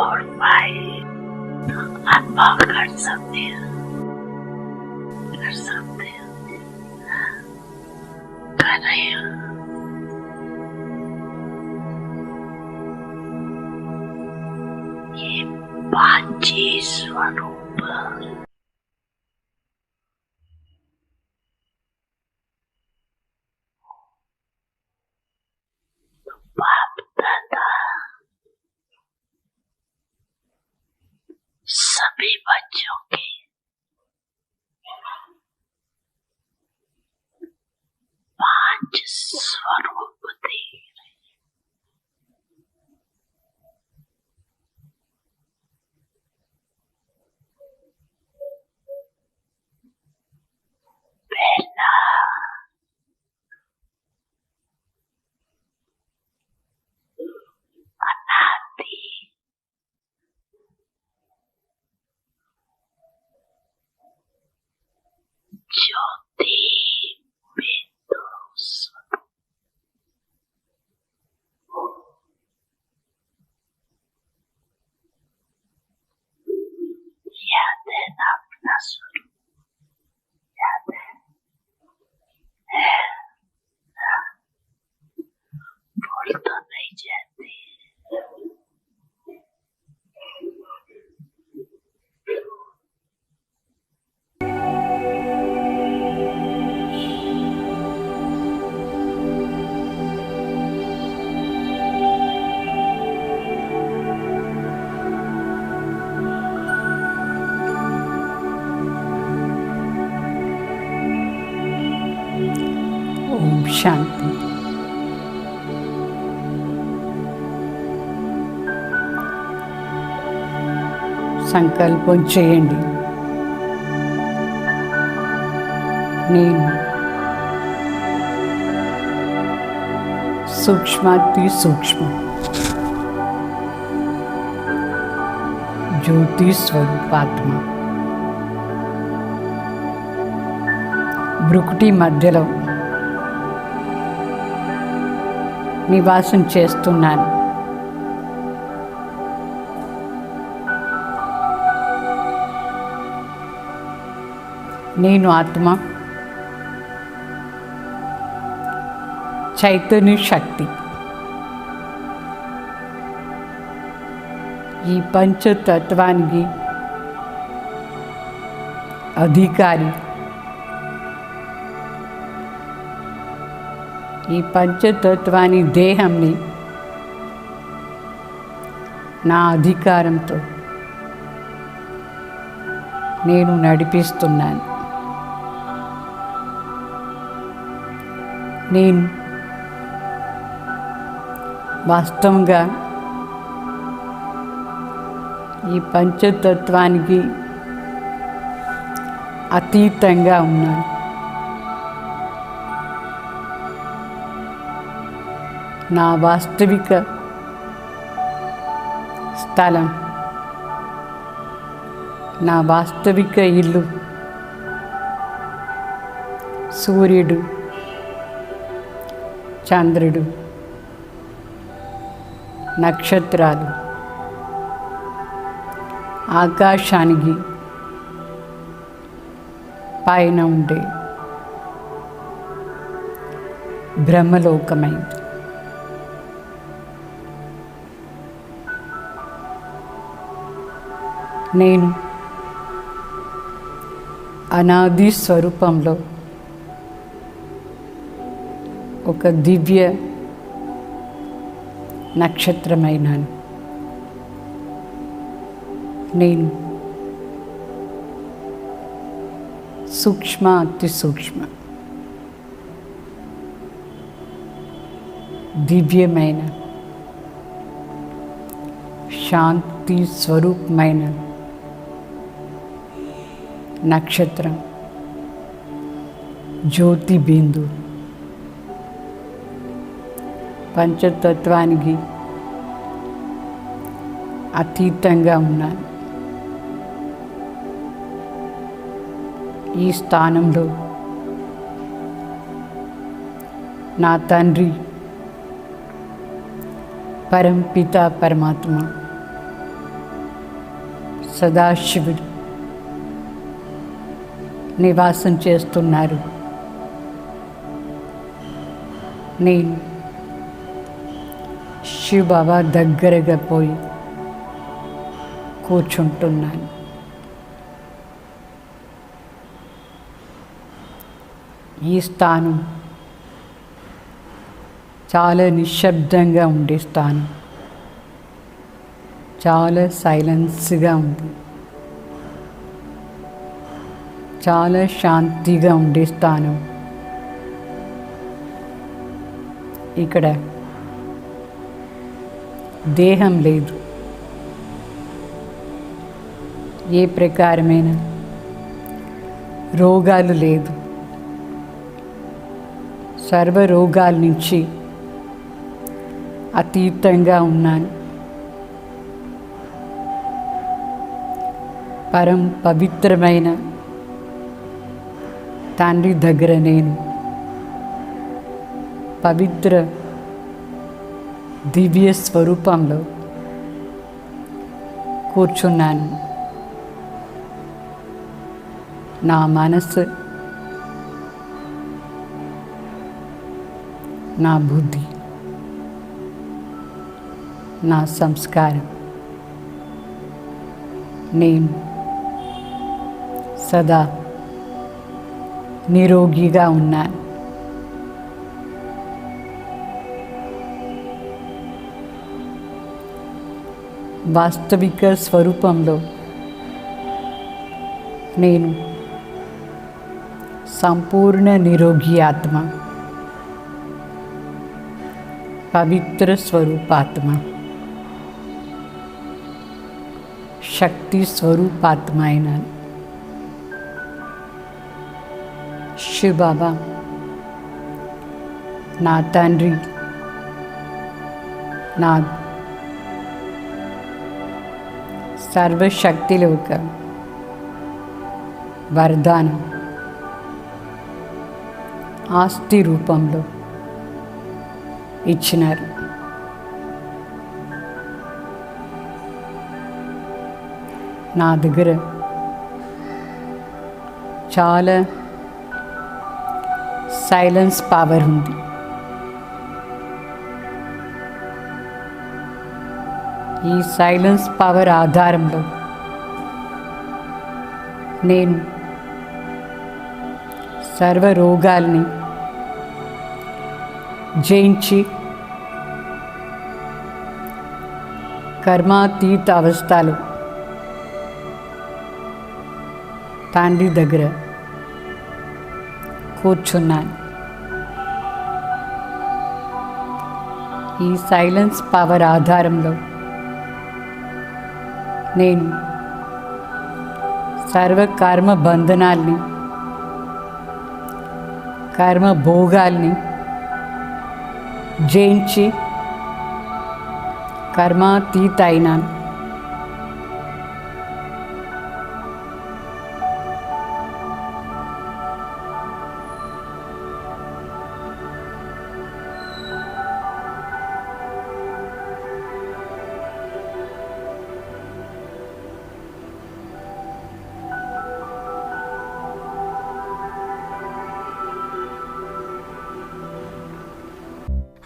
और भाई अनुभव कर सकते हैं, कर रहे हैं। ये पांची स्वरूप बाप दादा सभी बच्चों के पांच स्वरूप दे पहला अनादि ज्योति बिंदु स्वरूप। याद है ना अपना स्वरूप? याद है? भूल तो नहीं जाती। ओम शांति। సంకల్పం చేయండి, నేను సూక్ష్మాతి సూక్ష్మ జ్యోతి స్వరూపాత్మ భృకుటి మధ్యలో నివాసం చేస్తున్నాను. నేను ఆత్మ, చైతన్య శక్తి. ఈ పంచతత్వానికి అధికారి. ఈ పంచతత్వాన్ని దేహంని నా అధికారంతో నేను నడిపిస్తున్నాను. నేను వాస్తవంగా ఈ పంచతత్వానికి అతీతంగా ఉన్నాను. నా వాస్తవిక స్థలం, నా వాస్తవిక ఇల్లు సూర్యుడు, చంద్రుడు, నక్షత్రాలు, ఆకాశానికి పైన ఉండే బ్రహ్మలోకమైంది. నేను అనాది స్వరూపంలో ఒక దివ్య నక్షత్రమైనాను. నేను సూక్ష్మ అతి సూక్ష్మ దివ్యమైన శాంతి స్వరూపమైన నక్షత్రం, జ్యోతి బిందు. పంచతత్వానికి అతీతంగా ఉన్నాను. ఈ స్థానంలో నా తండ్రి పరంపిత పరమాత్మ సదాశివుడు నివాసం చేస్తున్నారు. నేను శివబాబా దగ్గరగా పోయి కూర్చుంటున్నాను. ఈ స్థానం చాలా నిశ్శబ్దంగా ఉండే స్థానం, చాలా సైలెన్స్గా ఉంది, చాలా శాంతిగా ఉండే స్థానం. ఇక్కడ దేహం లేదు, ఏ ప్రకారమైన రోగాలు లేదు. సర్వ రోగాల నుంచి అతీతంగా ఉన్నాను. పరం పవిత్రమైన తండ్రి దగ్గర నేను పవిత్ర దివ్య స్వరూపంలో కూర్చున్నాను. నా మనసు, నా బుద్ధి, నా సంస్కారం, నేను సదా నిరోగిగా ఉన్నాను. వాస్తవిక స్వరూపంలో నేను సంపూర్ణ నిరోగి ఆత్మ, పవిత్ర స్వరూపాత్మ, శక్తి స్వరూపాత్మ అయినాను. శివబాబా నా తండ్రి, నా సర్వశక్తిలో ఒక వరదానం ఆస్తి రూపంలో ఇచ్చినారు. నా దగ్గర చాలా సైలెన్స్ పవర్ ఉంది. ఈ సైలెన్స్ పవర్ ఆధారంలో నేను సర్వ రోగాల్ని జయించి కర్మాతీత అవస్థలు తండ్రి దగ్గర కూర్చున్నాను. ఈ సైలెన్స్ పవర్ ఆధారంలో నేను సర్వ కర్మ బంధనాల్ని, కర్మ భోగాల్ని జయించి కర్మాతీత అయినాను.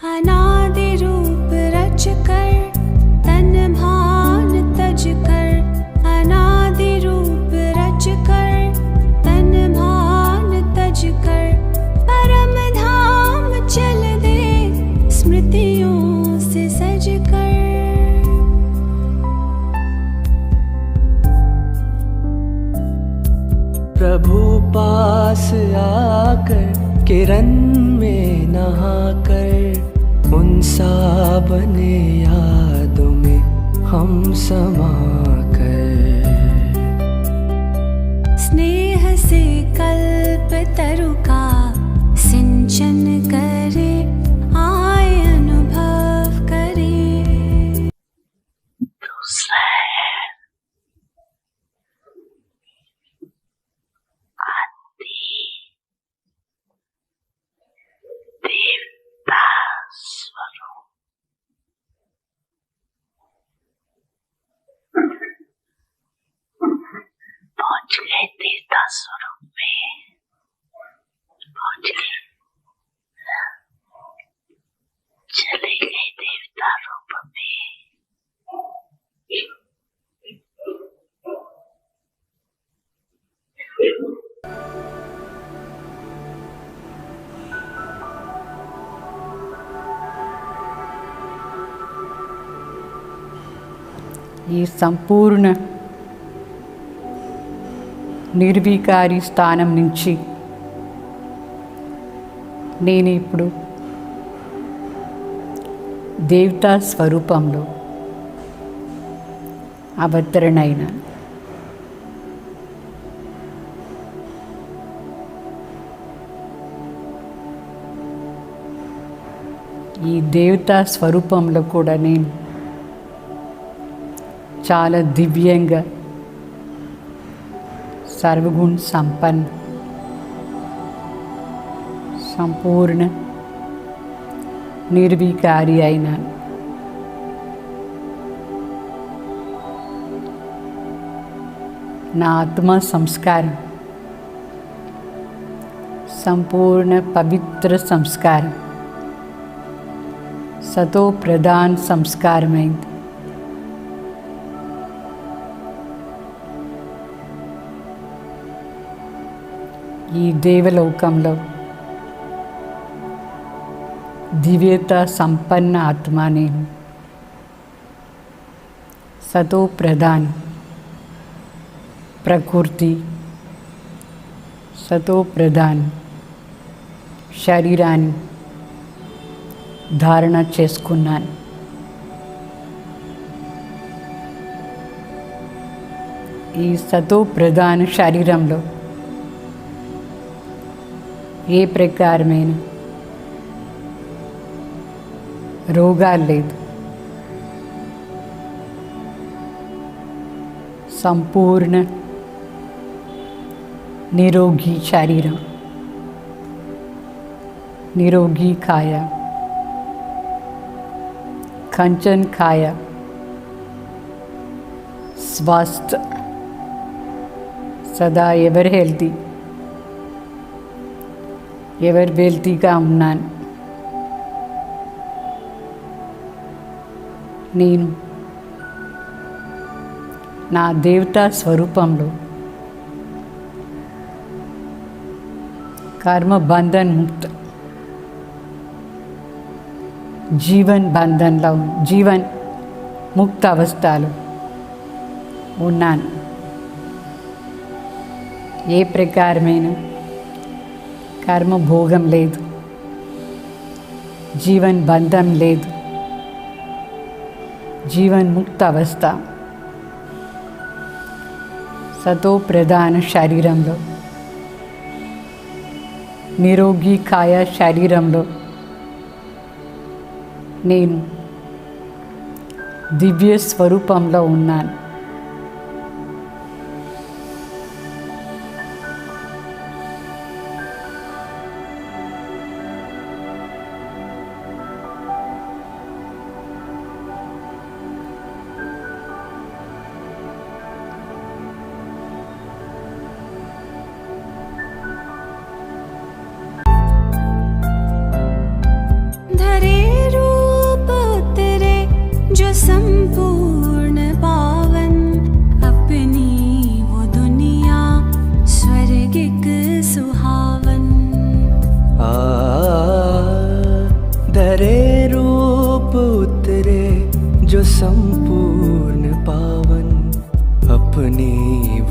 अनादि रूप रच कर तन भान तज कर, अनादि रूप रच कर तन भान तज कर, परम धाम चल दे स्मृतियों से सज कर। प्रभु पास आकर किरण में नहाकर उन सा बने यादों में हम समा कर, स्नेह से कल्प तरु का सिंचन करे, आए अनुभव करे। दूसरा है आदि देवता स्वरूप। ఈ సంపూర్ణ నిర్వికారి స్థానం నుంచి నేను ఇప్పుడు దేవతా స్వరూపంలో అవతరణ అయినా ఈ దేవతా స్వరూపంలో కూడా నేను చాలా దివ్యంగా సర్వగుణ సంపన్న సంపూర్ణ నిర్వికారి అయినాను. నా ఆత్మ సంస్కారం సంపూర్ణ పవిత్ర సంస్కారం సతో ప్రధాన్ సంస్కారమైంది. ఈ దేవలోకంలో దివ్యత సంపన్న ఆత్మ నేను. సతో ప్రధాన్ ప్రకృతి సతో ప్రధాన్ శరీరాన్ని ధారణ చేసుకున్నాను. ఈ సతో ప్రధాన శరీరంలో ఏ ప్రకారమైన రోగాలు లేదు. సంపూర్ణ నిరోగి శరీరం, నిరోగి కాయ, కంచన్ కాయ, స్వస్థ, సదా ఎవరు హెల్తీ, ఎవరు వెల్తీగా ఉన్నాను. నేను నా దేవతా స్వరూపంలో కర్మ బంధన్ ముక్త జీవన్ బంధన్లో జీవన్ ముక్త అవస్థలో ఉన్నాను. ఏ ప్రకారమైన కర్మ భోగం లేదు, జీవన్ బంధం లేదు, జీవన్ ముక్త అవస్థ సతో ప్రధాన శరీరంలో నిరోగి కాయ శరీరంలో నేను దివ్య స్వరూపంలో ఉన్నాను. संपूर्ण पावन अपनी वो दुनिया स्वर्गिक सुहावन. धरे रूप उतरे जो संपूर्ण पावन अपनी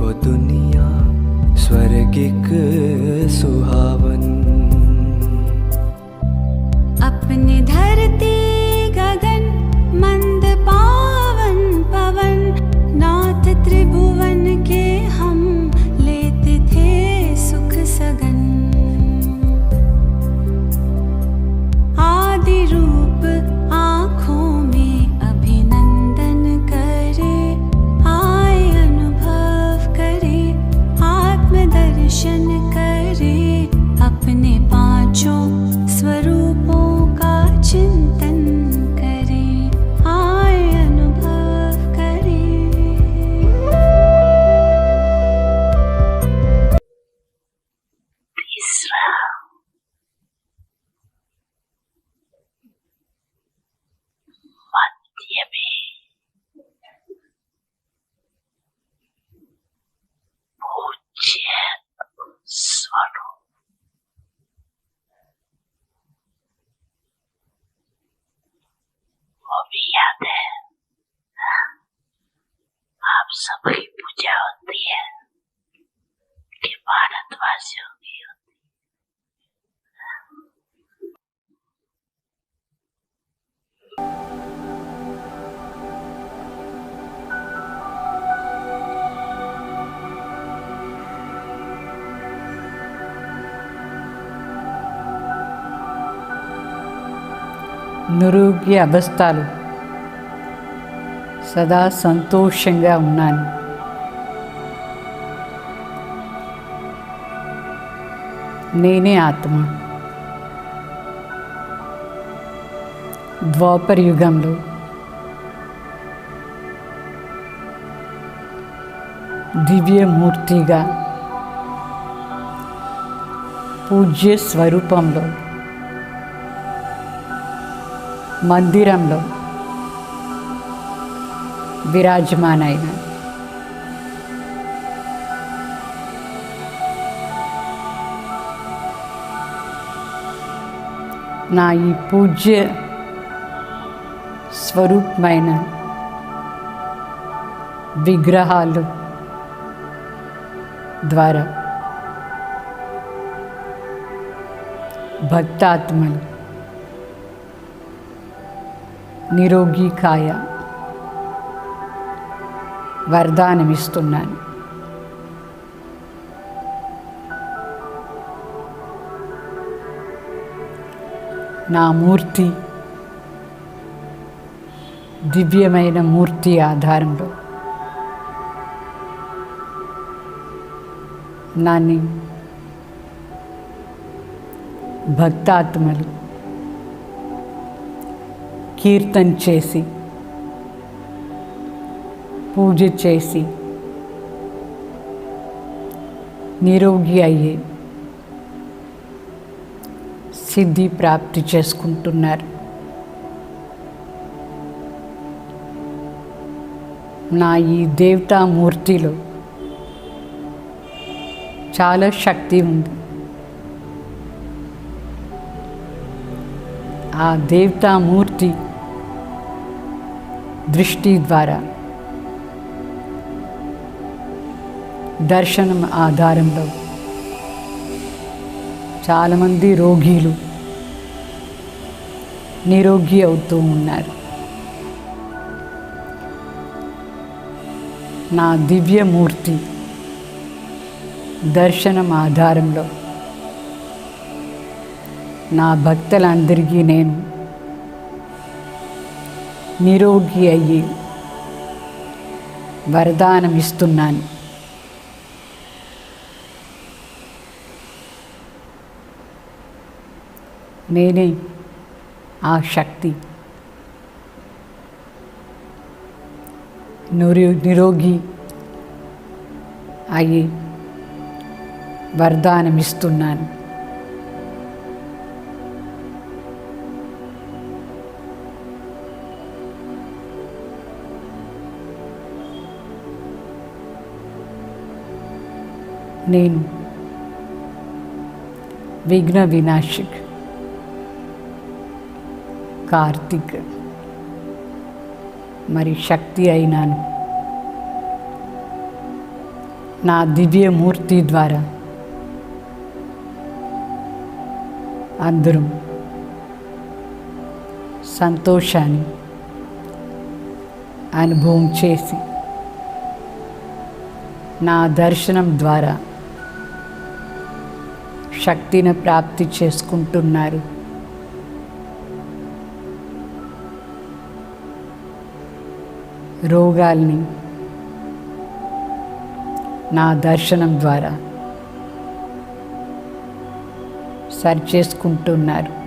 वो दुनिया स्वर्गिक सुहावन. अपने धरती गगन मंद पावन पवन नाथ त्रिभुवन के हम लेते थे सुख सगन. आदि रूप आँखों में अभिनंदन करे, आए अनुभव करे, आत्मदर्शन करे, अपने पांचों स्वरूपों का चिंतन करे, आए अनुभव करे. तीसरा मध्य में पूज्य स्वरूप वो भी याद है. सबकी पूजा होती है कि भारतवासियों की होती నిరోగి అవస్థలు సదా సంతోషంగా ఉన్నాను. నేనే ఆత్మ. ద్వాపర యుగంలో దివ్యమూర్తిగా పూజ్య స్వరూపంలో మందిరంలో విరాజమానైన నా ఈ పూజ్య స్వరూపమైన విగ్రహాలు ద్వారా భక్తాత్మలు నిరోగి కాయ వరదానమిస్తున్నాను. నా మూర్తి దివ్యమైన మూర్తి ఆధారంలో నాని భక్తాత్మలు కీర్తన చేసి పూజ చేసి నిరోగి అయ్యే సిద్ధి ప్రాప్తి చేసుకుంటున్నారు. నా ఈ దేవతామూర్తిలో చాలా శక్తి ఉంది. ఆ దేవతామూర్తి దృష్టి ద్వారా దర్శనం ఆధారంలో చాలామంది రోగీలు నిరోగి అవుతూ ఉన్నారు. నా దివ్యమూర్తి దర్శనం ఆధారంలో నా భక్తులందరికీ నేను నిరోగి అయ్యి వరదానం ఇస్తున్నాను. నేనే ఆ శక్తి. నిరోగి అయ్యి వరదానం ఇస్తున్నాను. నేను విఘ్న వినాశక్ కార్తిక్ మరి శక్తి అయినాను. నా దివ్యమూర్తి ద్వారా అందరం సంతోషాన్ని అనుభవం చేసి నా దర్శనం ద్వారా శక్తిని ప్రాప్తి చేసుకుంటున్నారు. రోగాల్ని నా దర్శనం ద్వారా సరి చేసుకుంటున్నారు.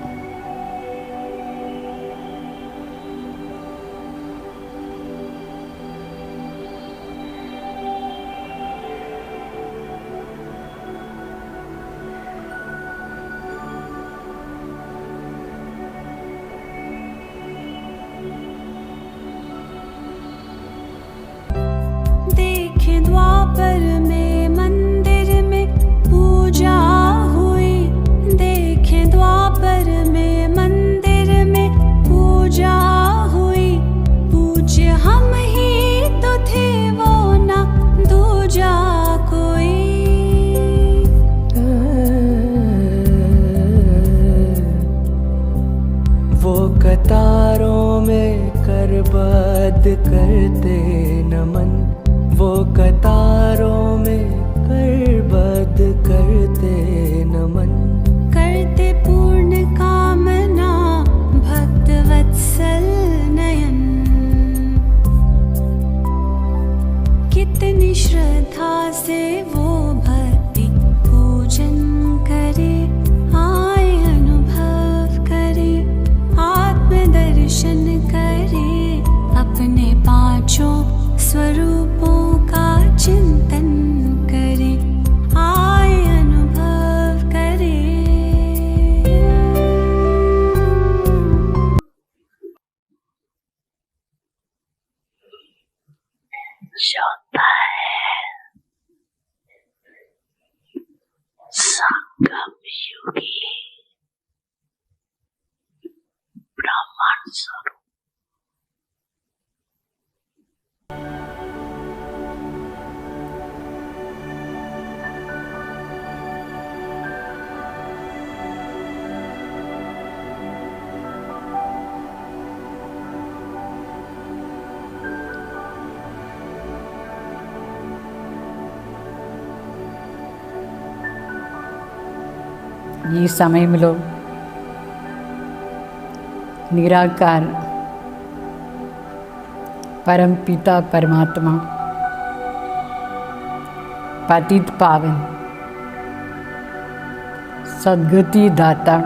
द्वापर में मंदिर में पूजा हुई, देखे द्वापर कितनी श्रद्धा से वो भक्ति पूजन करे, आए अनुभव करे, आत्मदर्शन करे, अपने पांचों स्वरूपों का चिंतन करे, आए अनुभव करे। होता है संगम युगी ब्रह्मांड स्वरूप। ఈ సమయంలో నిరాకార परमपिता परमात्मा पतित पावन सद्गति दाता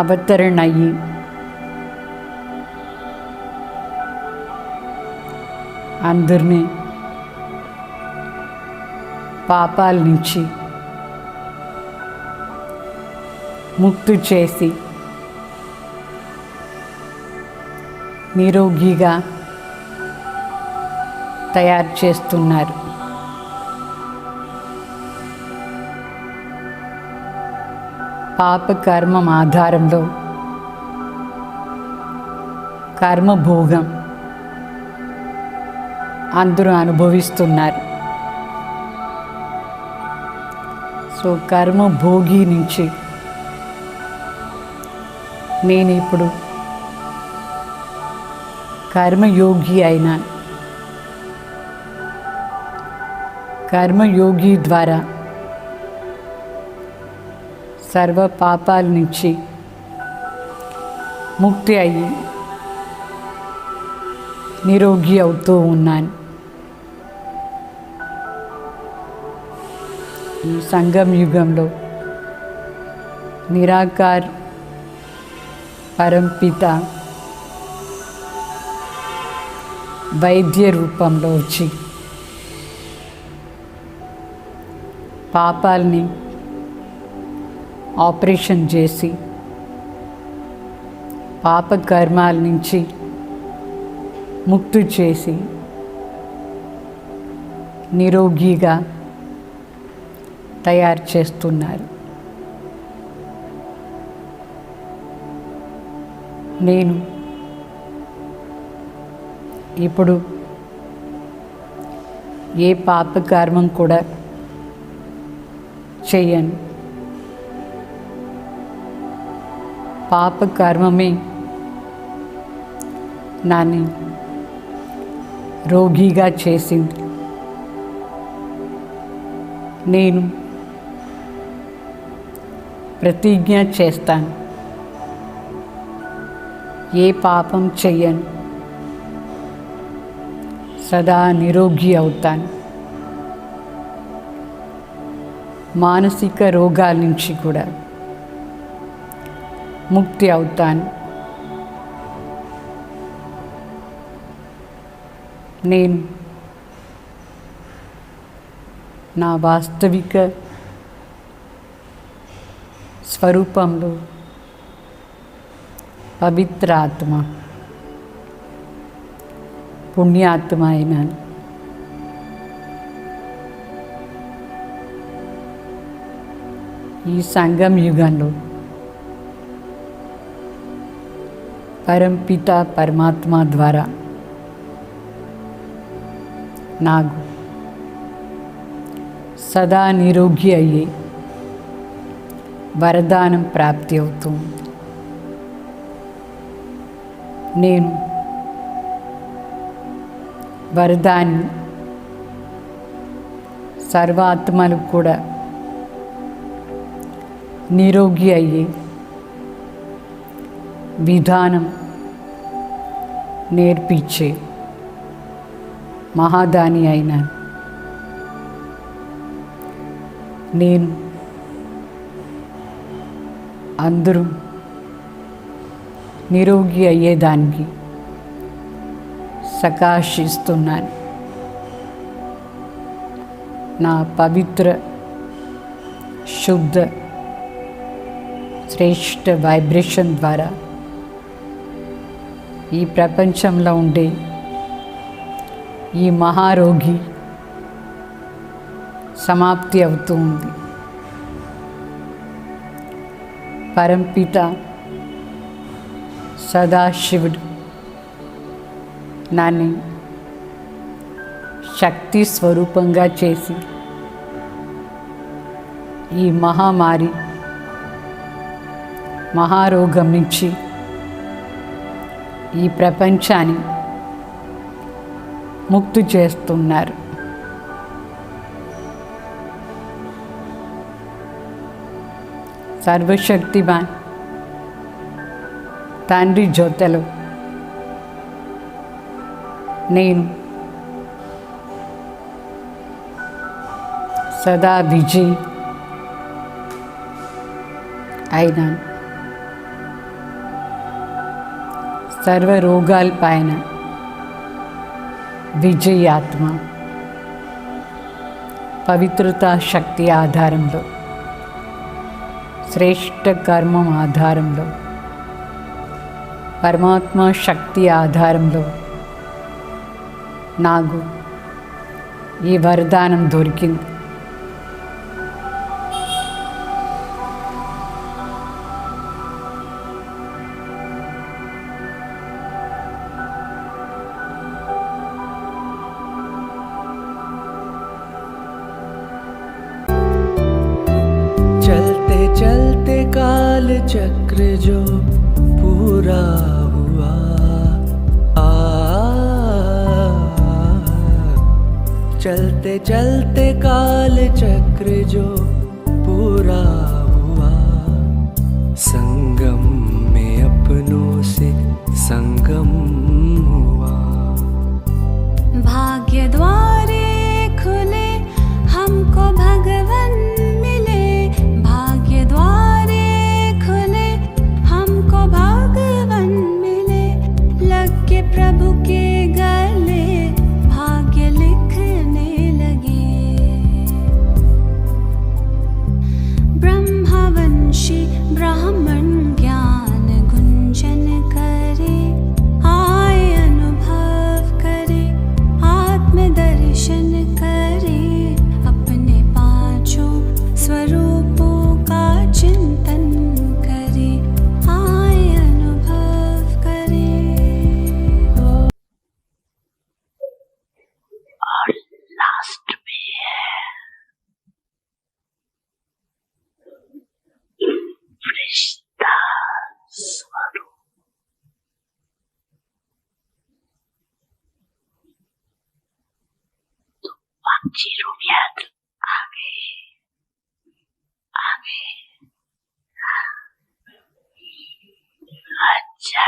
अवतरण अయ్యి అందరినీ పాపాల నుంచి ముక్తి చేసి నిరోగిగా తయారు చేస్తున్నారు. పాప కర్మం ఆధారంలో కర్మభోగం అందరూ అనుభవిస్తున్నారు. సో కర్మభోగి నుంచి నేను ఇప్పుడు కర్మయోగి అయినా కర్మయోగి ద్వారా సర్వ పాపాల నుంచి ముక్తి అయ్యి నిరోగి అవుతూ ఉన్నాను. ఈ సంగమ యుగంలో నిరాకార్ పరంపిత వైద్య రూపంలో వచ్చి పాపాలని ఆపరేషన్ చేసి పాప కర్మాల నుంచి ముక్తి చేసి నిరోగిగా తయారు చేస్తున్నారు. నేను ఇప్పుడు ఏ పాప కర్మం కూడా చేయను. పాప కర్మమే నాని రోగిగా చేసింది. నేను ప్రతిజ్ఞ చేస్తాను, ఏ పాపం చెయ్యను, సదా నిరోగి అవుతాను. మానసిక రోగాల నుంచి కూడా ముక్తి అవుతాను. నేను నా వాస్తవిక స్వరూపంలో పవిత్ర ఆత్మ, పుణ్యాత్మ అయినాను. ఈ సంగమ యుగంలో పరంపిత పరమాత్మ ద్వారా నాకు సదా నిరోగి అయ్యి వరదానం ప్రాప్తి అవుతుంది. నేను వరదాన్ని సర్వాత్మలు కూడా నిరోగి అయ్యి విధానం నేర్పించే మహాదాని అయినాను. నేను అందరూ నిరోగి అయ్యేదానికి సకాశిస్తున్నాను. నా పవిత్ర శుద్ధ శ్రేష్ఠ వైబ్రేషన్ ద్వారా ఈ ప్రపంచంలో ఉండే ఈ మహారోగి సమాప్తి అవుతూ ఉంది. పరంపిత సదాశివుడు నన్ను శక్తి స్వరూపంగా చేసి ఈ మహామారి మహారోగం నుంచి ఈ ప్రపంచాన్ని ముక్తి చేస్తున్నారు. సర్వశక్తిమాన్ తండ్రి జ్యోతిలో నేను సదా విజయ్ అయినాను. సర్వ రోగాల పైన విజయాత్మ పవిత్రతా శక్తి ఆధారంలో శ్రేష్ఠ కర్మం ఆధారంలో పరమాత్మ శక్తి ఆధారంలో నాకు ఈ వరదానం దొరికింది. चलते चलते काल चक्र जो पूरा हुआ, चलते चलते काल चक्र जो पूरा हुआ, संगम में अपनों से संगम हुआ। भाग्य द्वारे खुले हमको भगवन मिले, भाग्य द्वारे खुले हमको भगवन मिले, लग के प्रभु के गले भाग्य लिखने लगे। ब्रह्मवंशी ब्राह्मण ज्ञान गुंजन करे, आए अनुभव करे, आत्मदर्शन करे, अपने पांचों स्वरूपों का चिंतन करे, आए अनुभव करे। और लास्ट में है फरिश्ता स्वरूप। तो बाकी रूबियत आगे आगे अच्छा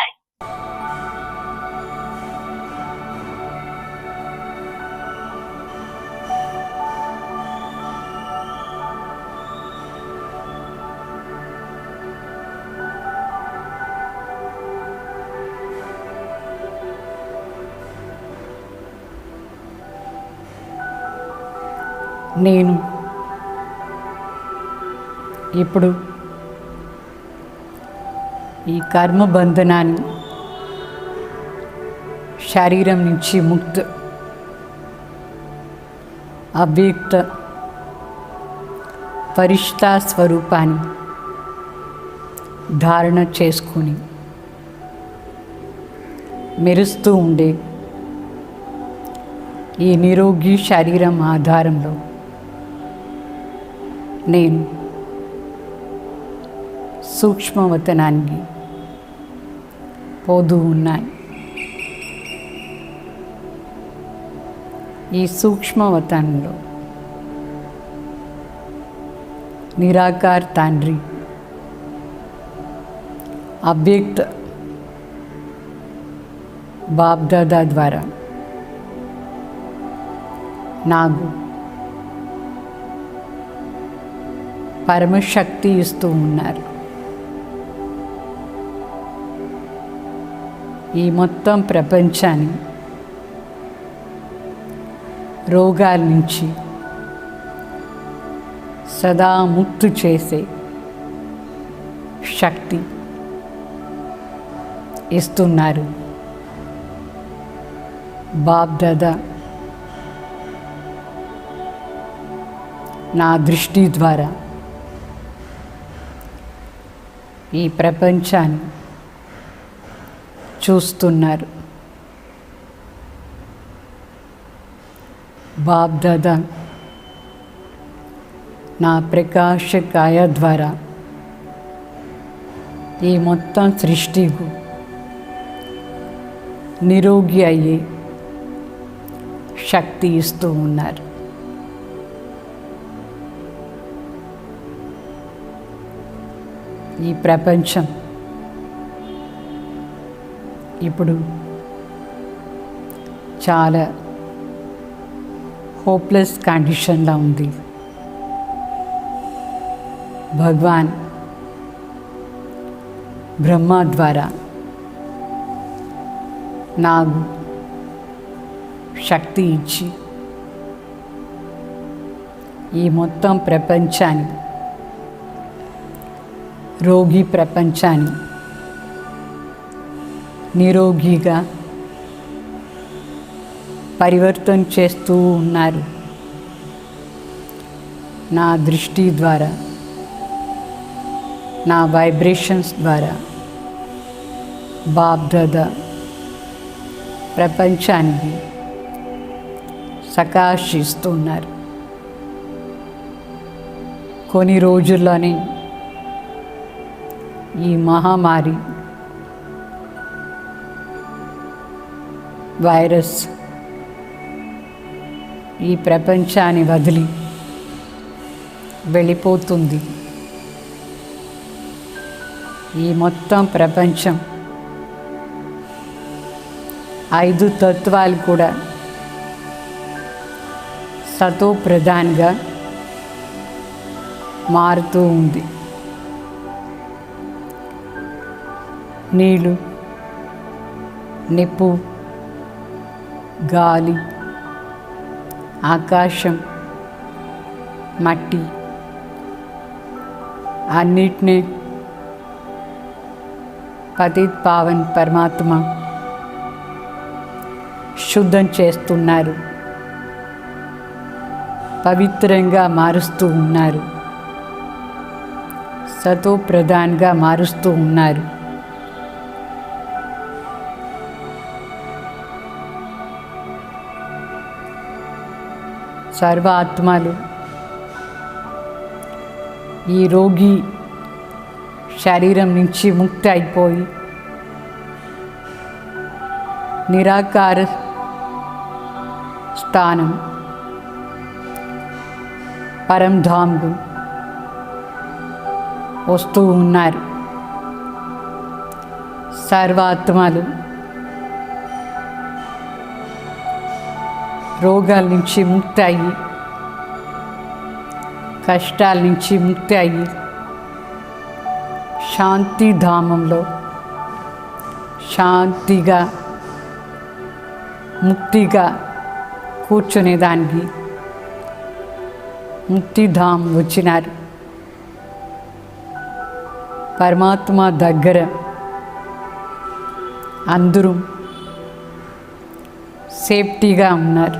నేను ఇప్పుడు ఈ కర్మ బంధనాన్ని శరీరం నుంచి ముక్త అవ్యక్త ఫరిష్తా స్వరూపాన్ని ధారణ చేసుకుని మెరుస్తూ ఉండే ఈ నిరోగి శరీరం ఆధారంలో నేను సూక్ష్మవతనానికి పోతూ ఉన్నాను. ఈ సూక్ష్మవతనంలో నిరాకార్ తండ్రి అవ్యక్త బాబ్దాదా ద్వారా నాకు పరమశక్తి ఇస్తూ ఉన్నారు. ఈ మొత్తం ప్రపంచాన్ని రోగాల నుంచి సదా ముక్తి చేసే శక్తి ఇస్తున్నారు బాబ్దాదా. నా దృష్టి ద్వారా ఈ ప్రపంచాన్ని చూస్తున్నారు. బాబ్దాదా నా ప్రకాశకాయ ద్వారా ఈ మొత్తం సృష్టికు నిరోగి అయ్యే శక్తి ఇస్తూ ఉన్నారు. ఈ ప్రపంచం ఇప్పుడు చాలా హోప్లెస్ కండిషన్లో ఉంది. భగవాన్ బ్రహ్మ ద్వారా నాకు శక్తి ఇచ్చి ఈ మొత్తం ప్రపంచాన్ని, రోగి ప్రపంచాన్ని నిరోగిగా పరివర్తన చేస్తూ ఉన్నారు. నా దృష్టి ద్వారా, నా వైబ్రేషన్స్ ద్వారా బాబ్దాదా ప్రపంచానికి సకాశిస్తున్నారు. కొన్ని రోజుల్లోనే ఈ మహమ్మారి వైరస్ ఈ ప్రపంచాన్ని వదిలి వెళ్ళిపోతుంది. ఈ మొత్తం ప్రపంచం 5 తత్వాలు కూడా సతో ప్రధాన్గా మారుతూ ఉంది. నీళ్ళు, నిప్పు, గాలి, ఆకాశం, మట్టి అన్నిటినీ పతిత్ పావన్ పరమాత్మ శుద్ధం చేస్తున్నారు, పవిత్రంగా మారుస్తూ ఉన్నారు, సతో ప్రధాన్గా మారుస్తూ ఉన్నారు. సర్వ ఆత్మలు ఈ రోగి శరీరం నుంచి ముక్తి అయిపోయి నిరాకార స్థానం పరంధామ్కు వస్తూ ఉన్నారు. సర్వాత్మలు రోగాల నుంచి ముక్తి అయ్యి, కష్టాల నుంచి ముక్తి అయ్యి శాంతిధామంలో శాంతిగా ముక్తిగా కూర్చునేదానికి ముక్తిధామ్ వచ్చినారు. పరమాత్మ దగ్గర అందరూ సేఫ్టీగా ఉన్నారు.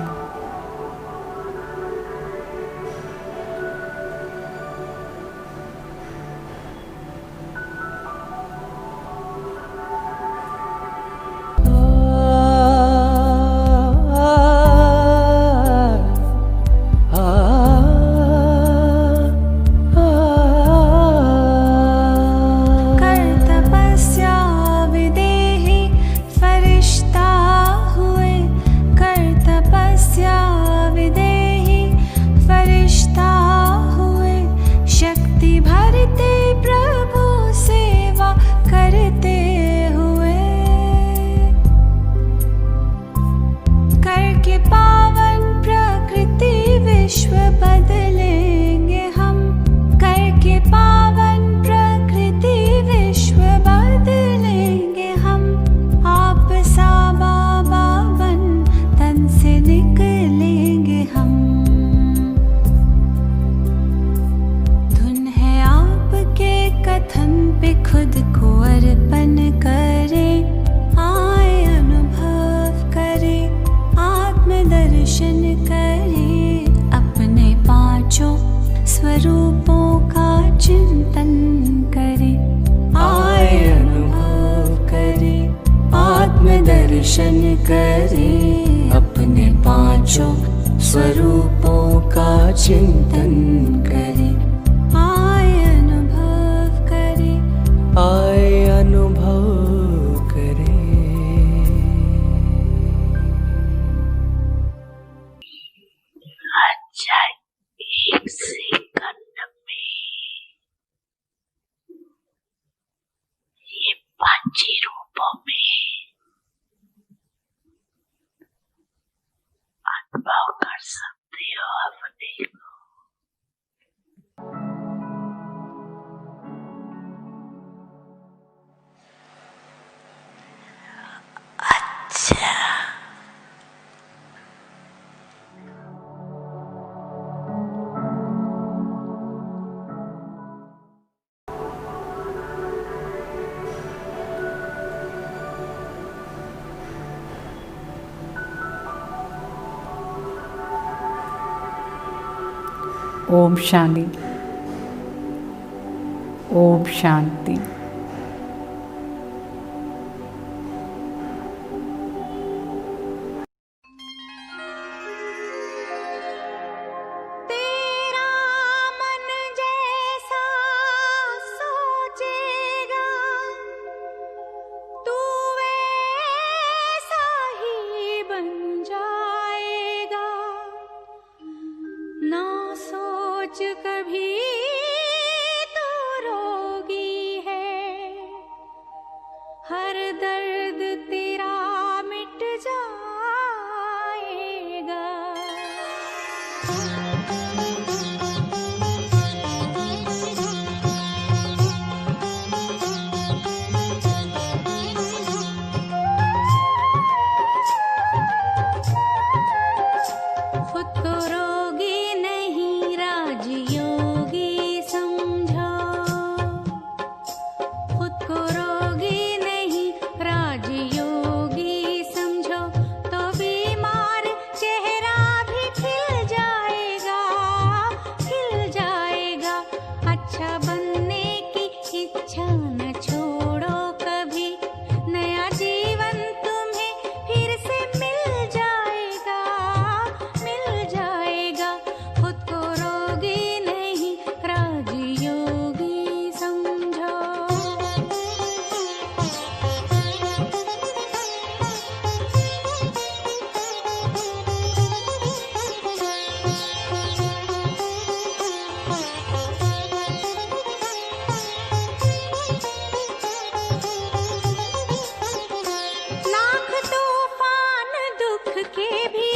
करके पावन प्रकृति विश्व बदलेंगे हम, करके पावन प्रकृति विश्व बदलेंगे हम। आप सा बाबा बन तन से निकलेंगे हम। धुन है आपके कथन पे खुद को अर्पण करें, आए अनुभव करें, आत्मदर्शन करें, अपने पांचों स्वरूपों का चिंतन करें। आए अनुभव करें, आत्मदर्शन करें, अपने पांचों स्वरूपों का चिंतन करें। आए अनुभव करें, आए अनुभव करें। अच्छा, एक सेकंड में ये पांच ही रूपों में अनुभव कर सकते हो अपने को। अच्छा, ओम शांति, ओम शांति। तेरा मन जैसा सोचेगा तू वैसा ही बन जाएगा। ना सोच कभी तो रोगी है, हर दर्द तेरा मिट जाएगा। खुद को रोगी नहीं राजयोगी समझो, खुद को रोगी नहीं राजयोगी समझो, तो बीमार चेहरा भी खिल जाएगा, खिल जाएगा। अच्छा बनने की इच्छा न छोड़ो कभी, नया जीवन तुम्हें फिर से मिल जाएगा, मिल जाएगा। खुद को रोगी नहीं राजयोगी समझो। लाख तूफान दुख के भी